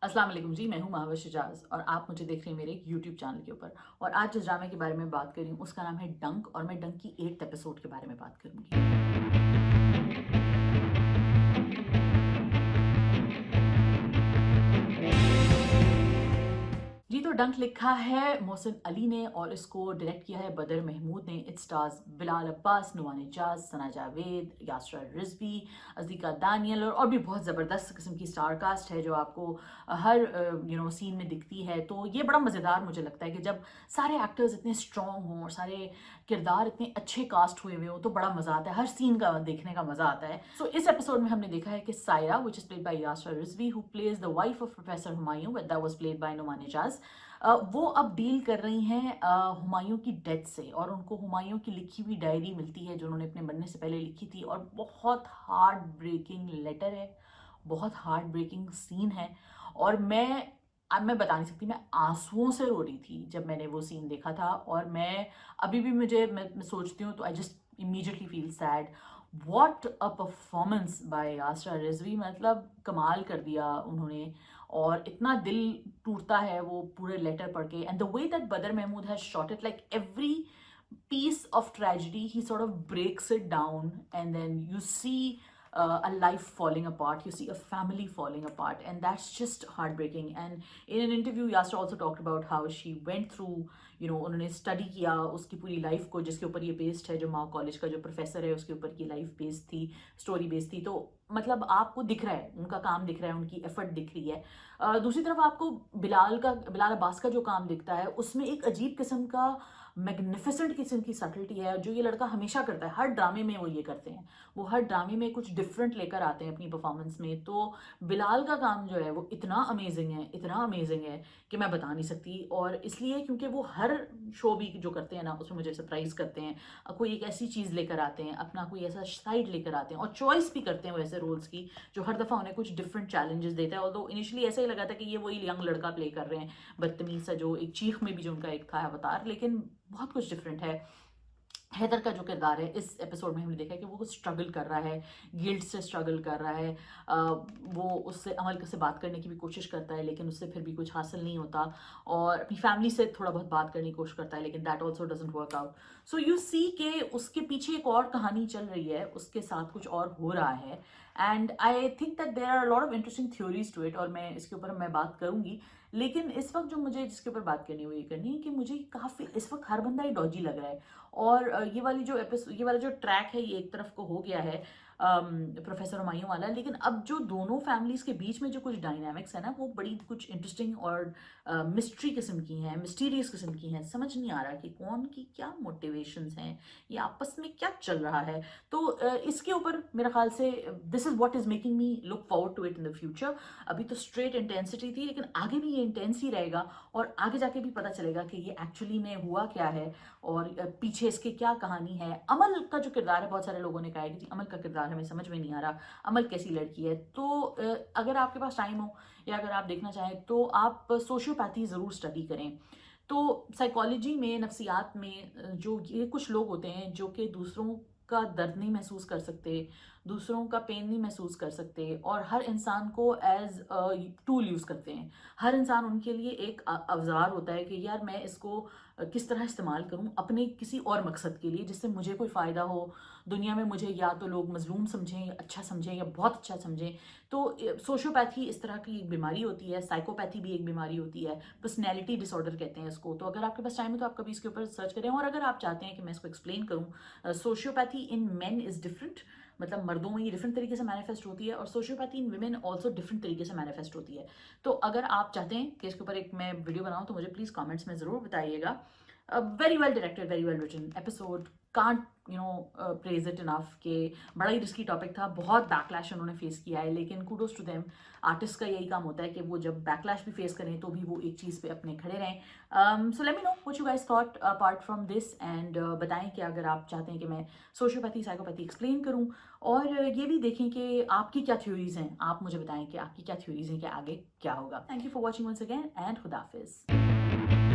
अस्सलाम वालेकुम जी, मैं हूँ महावर शजाज और आप मुझे देख रहे हैं मेरे यूट्यूब चैनल के ऊपर। और आज जिस ड्रामे के बारे में बात कर रही हूँ उसका नाम है डंक, और मैं डंक की 8th एपिसोड के बारे में बात करूंगी। जी, तो डंक लिखा है मोहसिन अली ने और इसको डायरेक्ट किया है बदर महमूद ने। इट स्टार्स बिलाल अब्बास, नुमान इजाज, सना जावेद, यासरा रिजवी, अज़ीका दानियल और भी बहुत ज़बरदस्त किस्म की स्टार कास्ट है जो आपको हर सीन में दिखती है। तो ये बड़ा मज़ेदार मुझे लगता है कि जब सारे एक्टर्स इतने स्ट्रॉन्ग हों और सारे किरदार इतने अच्छे कास्ट हुए हुए हों तो बड़ा मज़ा आता है, हर सीन का देखने का मज़ा आता है। सो इस एपिसोड में हमने देखा है कि Saira, which is played by Yasra Rizvi, who plays the wife of professor Humayun, that was played by Noman Ijaz, वो अब डील कर रही हैं हुमायूं की डेथ से। और उनको हुमायूं की लिखी हुई डायरी मिलती है जो उन्होंने अपने मरने से पहले लिखी थी, और बहुत हार्ट ब्रेकिंग लेटर है, बहुत हार्ट ब्रेकिंग सीन है। और मैं बता नहीं सकती, मैं आंसुओं से रो रही थी जब मैंने वो सीन देखा था। और मैं अभी भी मैं सोचती हूँ तो I just immediately feel sad. What a performance by Yasra Rizvi, मतलब कमाल कर दिया उन्होंने। और इतना दिल टूटता है वो पूरे लेटर पढ़ के, and the way that brother Mahmood has shot it, like every piece of tragedy he sort of breaks it down, and then you see a life falling apart, you see a family falling apart, and that's just heartbreaking. And in an interview Yasser also talked about how she went through, उन्होंने study किया उसकी पूरी life को, जिसके ऊपर ये based है, जो माँ कॉलेज का जो प्रोफेसर है उसके ऊपर की लाइफ बेस्ड थी, स्टोरी बेस्ड थी। तो मतलब आपको दिख रहा है, उनका काम दिख रहा है, उनकी एफर्ट दिख रही है। दूसरी तरफ आपको बिलाल अब्बास का जो काम दिखता है उसमें एक अजीब किस्म का मैग्निफिसेंट किस्म की सटलिटी है जो ये लड़का हमेशा करता है। हर ड्रामे में वो ये करते हैं, वो हर ड्रामे में कुछ डिफरेंट लेकर आते हैं अपनी परफॉर्मेंस में। तो बिलाल का काम जो है वो इतना अमेजिंग है, इतना अमेजिंग है कि मैं बता नहीं सकती। और इसलिए क्योंकि वो हर शो भी जो करते हैं ना उसमें मुझे सरप्राइज करते हैं, कोई एक ऐसी चीज़ लेकर आते हैं, अपना कोई ऐसा साइड लेकर आते हैं, और चॉइस भी करते हैं वैसे रोल्स की जो हर दफ़ा उन्हें कुछ डिफरेंट चैलेंजेस देता है। ऑल्दो इनिशियली ऐसा ही लगा था कि ये वही यंग लड़का प्ले कर रहे हैं, बदतमीज सा, जो एक चीख में भी जो उनका एक था अवतार, लेकिन बहुत कुछ डिफरेंट है। हैदर का जो किरदार है इस एपिसोड में हमने देखा है कि वो स्ट्रगल कर रहा है, गिल्ट से स्ट्रगल कर रहा है। वो उससे अमल से बात करने की भी कोशिश करता है लेकिन उससे फिर भी कुछ हासिल नहीं होता, और अपनी फैमिली से थोड़ा बहुत बात करने की कोशिश करता है लेकिन that also doesn't work out. So you see के उसके पीछे एक और कहानी चल रही है, उसके साथ कुछ और हो रहा है। And I think that there are lot of interesting theories to it, और मैं इसके ऊपर मैं बात करूंगी। लेकिन इस वक्त जो मुझे जिसके ऊपर बात करनी हुई करनी है कि मुझे काफ़ी इस वक्त हर बंदा ही डॉजी लग रहा है। और ये वाला जो ट्रैक है ये एक तरफ को हो गया है प्रोफेसर हुमायूं वाला, लेकिन अब जो दोनों फैमिलीज के बीच में जो कुछ डायनामिक्स है ना वो बड़ी कुछ इंटरेस्टिंग और मिस्ट्री किस्म की हैं, मिस्टीरियस किस्म की हैं। समझ नहीं आ रहा कि कौन की क्या मोटिवेशंस हैं, ये आपस में क्या चल रहा है। तो इसके ऊपर मेरा ख्याल से this is what is making me look forward to it in the future. अभी तो स्ट्रेट इंटेंसिटी थी लेकिन आगे भी ये इंटेंस ही रहेगा, और आगे जाके भी पता चलेगा कि ये एक्चुअली में हुआ क्या है और पीछे इसके क्या कहानी है। अमल का जो किरदार है, बहुत सारे लोगों ने कहा है कि अमल का किरदार हमें समझ में नहीं आ रहा, अमल कैसी लड़की है। तो अगर आपके पास टाइम हो या अगर आप देखना चाहें तो आप सोशियोपैथी ज़रूर स्टडी करें। तो साइकोलॉजी में, नफ्सियात में जो ये कुछ लोग होते हैं जो कि दूसरों का दर्द नहीं महसूस कर सकते, दूसरों का पेन नहीं महसूस कर सकते, और हर इंसान को एज टूल यूज़ करते हैं। हर इंसान उनके लिए एक अवजार होता है कि यार मैं इसको किस तरह इस्तेमाल करूं अपने किसी और मकसद के लिए जिससे मुझे कोई फ़ायदा हो दुनिया में, मुझे या तो लोग मजलूम समझें, या अच्छा समझें, या बहुत अच्छा समझें। तो सोशियोपैथी इस तरह की एक बीमारी होती है, साइकोपैथी भी एक बीमारी होती है, पर्सनैलिटी डिसऑर्डर कहते हैं इसको। तो अगर आपके पास टाइम है तो आप कभी इसके ऊपर सर्च करें। और अगर आप चाहते हैं कि मैं इसको एक्सप्लेन करूँ, sociopathy in main is different, मतलब मर्दों में ये डिफरेंट तरीके से मैनिफेस्ट होती है, और सोशियोपैथी इन विमेन ऑल्सो डिफरेंट तरीके से मैनिफेस्ट होती है। तो अगर आप चाहते हैं कि इसके ऊपर एक मैं वीडियो बनाऊं तो मुझे प्लीज़ कमेंट्स में ज़रूर बताइएगा। Very well directed, very well written episode, can't praise it enough के बड़ा ही रिस्की टॉपिक था, बहुत बैकलैश उन्होंने फेस किया है, लेकिन कूडोज टू देम। आर्टिस्ट का यही काम होता है कि वो जब बैकलैश भी फेस करें तो भी वो एक चीज़ पे अपने खड़े रहें। So let me know what you guys thought apart from this, and बताएं कि अगर आप चाहते हैं कि मैं सोशियोपैथी साइकोपैथी एक्सप्लेन करूं, और ये भी देखें कि आपकी क्या थ्योरीज हैं, आप मुझे बताएं कि आपकी क्या थ्योरीज हैं कि आगे क्या होगा। Thank you for watching once again, and खुदा हाफिज।